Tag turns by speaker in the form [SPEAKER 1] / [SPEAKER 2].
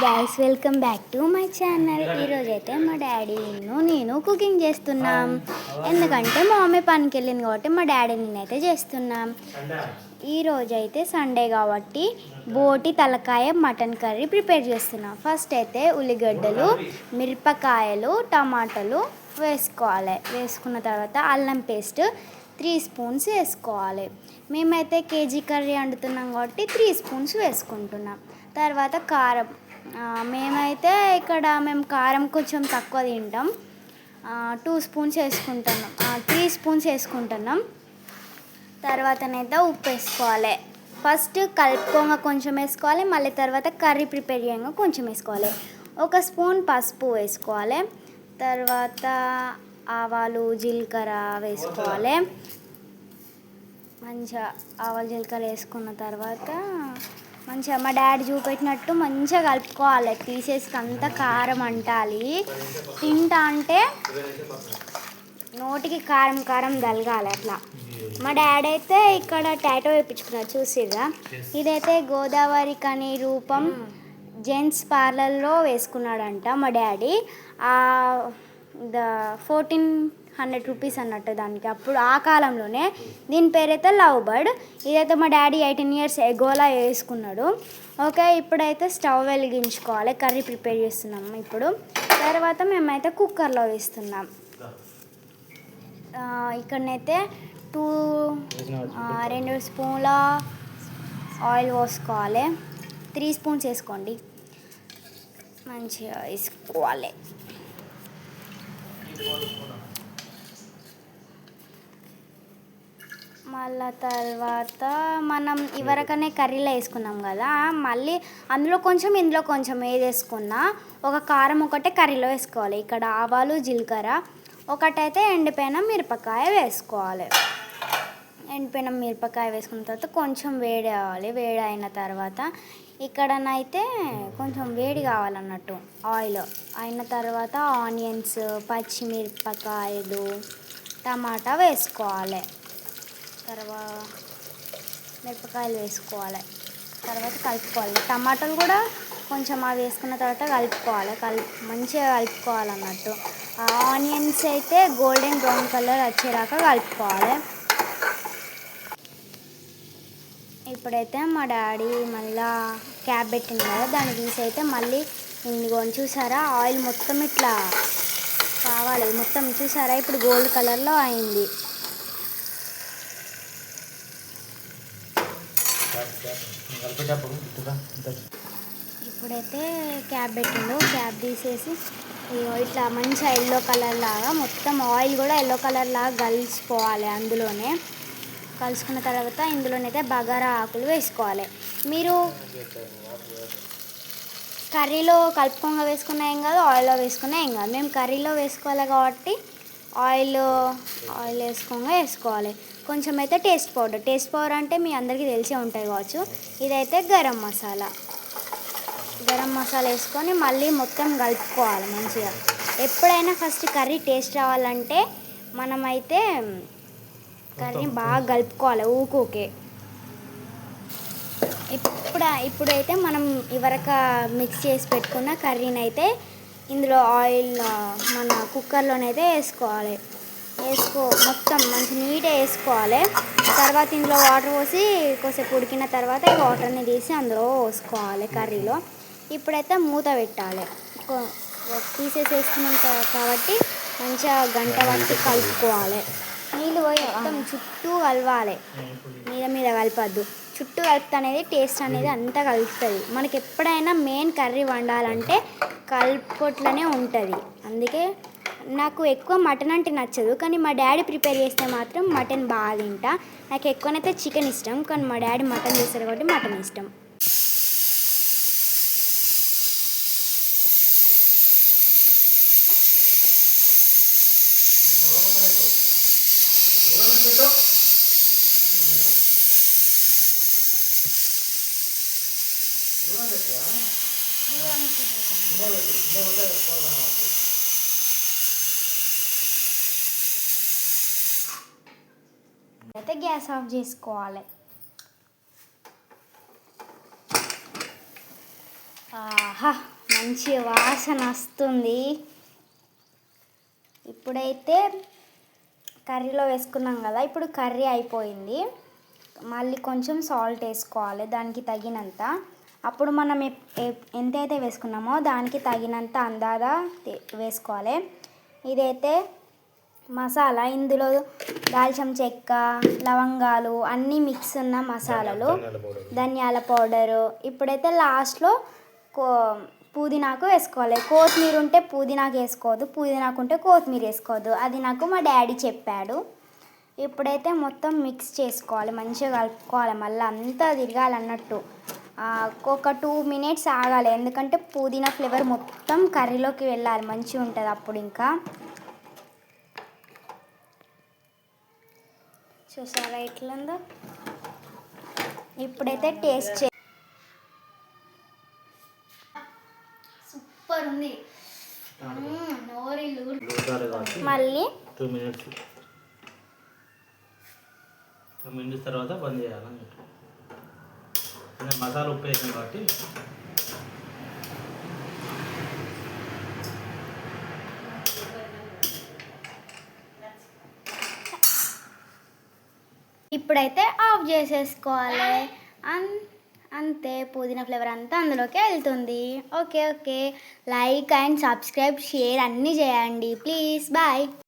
[SPEAKER 1] Guys, welcome back to my channel. ఈరోజైతే మా daddy నేను కుకింగ్ చేస్తున్నాం. ఎందుకంటే మా మమ్మీ పనికి వెళ్ళింది కాబట్టి మా డాడీ నేనైతే చేస్తున్నాం. ఈరోజైతే సండే కాబట్టి బోటి తలకాయ మటన్ కర్రీ ప్రిపేర్ చేస్తున్నాం. ఫస్ట్ అయితే ఉల్లిగడ్డలు, మిరపకాయలు, టమాటాలు వేసుకోవాలి. వేసుకున్న తర్వాత అల్లం పేస్ట్ 3 స్పూన్స్ వేసుకోవాలి. మేమైతే కేజీ కర్రీ వండుతున్నాం కాబట్టి 3 స్పూన్స్ వేసుకుంటున్నాం. తర్వాత కారం, మేమైతే ఇక్కడ మేము కారం కొంచెం తక్కువ తింటాం, 2 స్పూన్స్ వేసుకుంటున్నాం, 3 స్పూన్స్ వేసుకుంటున్నాం. తర్వాతనైతే ఉప్పు వేసుకోవాలి. ఫస్ట్ కలుపుకోగా కొంచెం వేసుకోవాలి, మళ్ళీ తర్వాత కర్రీ ప్రిపేర్ చేయంగా కొంచెం వేసుకోవాలి. 1 స్పూన్ పసుపు వేసుకోవాలి. తర్వాత ఆవాలు జీలకర్ర వేసుకోవాలి. మంచిగా ఆవాలు జీలకర్ర వేసుకున్న తర్వాత మంచిగా మా డాడీ చూపెట్టినట్టు మంచిగా కలుపుకోవాలి. పీసెస్కి అంతా కారం అంటాలి. తింటా అంటే నోటికి కారం కారం తలగాలి అట్లా. మా డాడీ అయితే ఇక్కడ టాటో వేయించుకున్నారు, చూసిర్రా. ఇదైతే గోదావరి కని రూపం జెంట్స్ పార్లర్లో వేసుకున్నాడంట మా డాడీ. 1400 రూపీస్ అన్నట్టు దానికి, అప్పుడు ఆ కాలంలోనే. దీని పేరైతే లవ్ బర్డ్. ఇదైతే మా డాడీ 18 ఇయర్స్ ఎగోలా వేసుకున్నాడు. ఓకే, ఇప్పుడైతే స్టవ్ వెలిగించుకోవాలి. కర్రీ ప్రిపేర్ చేస్తున్నాము ఇప్పుడు. తర్వాత మేమైతే కుక్కర్లో వేస్తున్నాం. ఇక్కడనైతే 2 స్పూన్ల ఆయిల్ పోసుకోవాలి. 3 స్పూన్స్ వేసుకోండి, మంచిగా వేసుకోవాలి. మళ్ళా తర్వాత మనం ఇవరకనే కర్రీలో వేసుకున్నాం కదా, మళ్ళీ అందులో కొంచెం ఇందులో కొంచెం ఏది వేసుకున్నా ఒక కారం ఒకటే కర్రీలో వేసుకోవాలి. ఇక్కడ ఆవాలు జీలకర్ర ఒకటైతే ఎండిపోయిన మిరపకాయ వేసుకోవాలి. ఎండిపోయిన మిరపకాయ వేసుకున్న తర్వాత కొంచెం వేడి కావాలి. వేడి అయిన తర్వాత ఇక్కడనైతే కొంచెం వేడి కావాలన్నట్టు ఆయిల్ అయిన తర్వాత ఆనియన్స్, పచ్చిమిరపకాయలు, టమాటా వేసుకోవాలి. తర్వాత మిరపకాయలు వేసుకోవాలి. తర్వాత కలుపుకోవాలి. టమాటాలు కూడా కొంచెం అవి వేసుకున్న తర్వాత కలుపుకోవాలి. మంచిగా కలుపుకోవాలన్నట్టు. ఆనియన్స్ అయితే గోల్డెన్ బ్రౌన్ కలర్ వచ్చేదాకా కలుపుకోవాలి. ఇప్పుడైతే మా డాడీ మళ్ళీ క్యాప్ పెట్టింది కదా, దాన్ని తీసి అయితే మళ్ళీ ఇందుకొని చూసారా, ఆయిల్ మొత్తం ఇట్లా కావాలి. మొత్తం చూసారా, ఇప్పుడు గోల్డ్ కలర్లో అయింది. ఇప్పుడైతే క్యాప్ పెట్టిండు. క్యాప్ తీసేసి ఇట్లా మంచిగా ఎల్లో కలర్ లాగా మొత్తం ఆయిల్ కూడా ఎల్లో కలర్ లాగా కలిసిపోవాలి. అందులోనే కలుసుకున్న తర్వాత ఇందులోనైతే బగారా ఆకులు వేసుకోవాలి. మీరు కర్రీలో కలుపుకోగా వేసుకున్నా ఏం కాదు, ఆయిల్లో వేసుకున్నా ఏం కాదు. మేము కర్రీలో వేసుకోవాలి కాబట్టి ఆయిల్ వేసుకోగా వేసుకోవాలి. కొంచెం అయితే టేస్ట్ పౌడర్ అంటే మీ అందరికీ తెలిసే ఉంటాయి కావచ్చు. ఇదైతే గరం మసాలా వేసుకొని మళ్ళీ మొత్తం కలుపుకోవాలి మంచిగా. ఎప్పుడైనా ఫస్ట్ కర్రీ టేస్ట్ రావాలంటే మనమైతే కర్రీ బాగా కలుపుకోవాలి ఊకే. ఇప్పుడైతే మనం ఇవరక మిక్స్ చేసి పెట్టుకున్న కర్రీని అయితే ఇందులో ఆయిల్ మన కుక్కర్లోనైతే వేసుకోవాలి. మొత్తం మంచి నీట్గా వేసుకోవాలి. తర్వాత ఇందులో వాటర్ పోసి కొద్దిసేపు ఉడికిన తర్వాత ఈ వాటర్ని తీసి అందులో పోసుకోవాలి కర్రీలో. ఇప్పుడైతే మూత పెట్టాలి. పీసెస్ వేసుకున్నాం కాబట్టి మంచిగా గంట పట్టి కలుపుకోవాలి. నీళ్ళు పోయి మొత్తం చుట్టూ కలవాలి, మీద కలపద్దు. చుట్టూ కలుపుతా అనేది టేస్ట్ అనేది అంతా కలుపుతుంది. మనకి ఎప్పుడైనా మెయిన్ కర్రీ వండాలంటే కలుపుకోట్లనే ఉంటుంది. అందుకే నాకు ఎక్కువ మటన్ అంటే నచ్చదు, కానీ మా డాడీ ప్రిపేర్ చేస్తే మాత్రం మటన్ బాగా తింటా. నాకు ఎక్కువనైతే చికెన్ ఇష్టం, కానీ మా డాడీ మటన్ చేస్తారు కాబట్టి మటన్ ఇష్టం. అయితే గ్యాస్ ఆఫ్ చేసుకోవాలి. ఆహా, మంచి వాసన వస్తుంది. ఇప్పుడైతే కర్రీలో వేసుకున్నాం కదా, ఇప్పుడు కర్రీ అయిపోయింది. మళ్ళీ కొంచెం సాల్ట్ వేసుకోవాలి దానికి తగినంత. అప్పుడు మనం ఎంతైతే వేసుకున్నామో దానికి తగినంత అందాదా వేసుకోవాలి. ఇదైతే మసాలా, ఇందులో దాల్చిన చెక్క, లవంగాలు అన్నీ మిక్స్ ఉన్న మసాలాలు, ధనియాల పౌడరు. ఇప్పుడైతే లాస్ట్లో పుదీనాకు వేసుకోవాలి. కొత్తిమీర ఉంటే పుదీనాకు వేసుకోవద్దు, పుదీనాకు ఉంటే కొత్తిమీర వేసుకోవద్దు. అది నాకు మా డాడీ చెప్పాడు. ఇప్పుడైతే మొత్తం మిక్స్ చేసుకోవాలి, మంచిగా కలుపుకోవాలి. మళ్ళీ అంతా తిరగాలన్నట్టు ఒక 2 minutes ఆగాలి, ఎందుకంటే పుదీనా ఫ్లేవర్ మొత్తం కర్రీలోకి వెళ్ళాలి, మంచిగా ఉంటుంది అప్పుడు. ఇంకా చూసారా ఎట్లుందో. ఇప్పుడైతే టేస్ట్ సూపర్ ఉంది. మళ్ళీ
[SPEAKER 2] 2 minutes తర్వాత బంద్ చేయాలని మసాలా ఉప్పు వేసాం కాబట్టి.
[SPEAKER 1] ఇప్పుడైతే ఆఫ్ చేసేసుకోవాలి. అంతే, పుదీనా ఫ్లేవర్ అంతా అందులోకి వెళ్తుంది. Okay, like and subscribe, share అన్నీ చేయండి ప్లీజ్. బాయ్.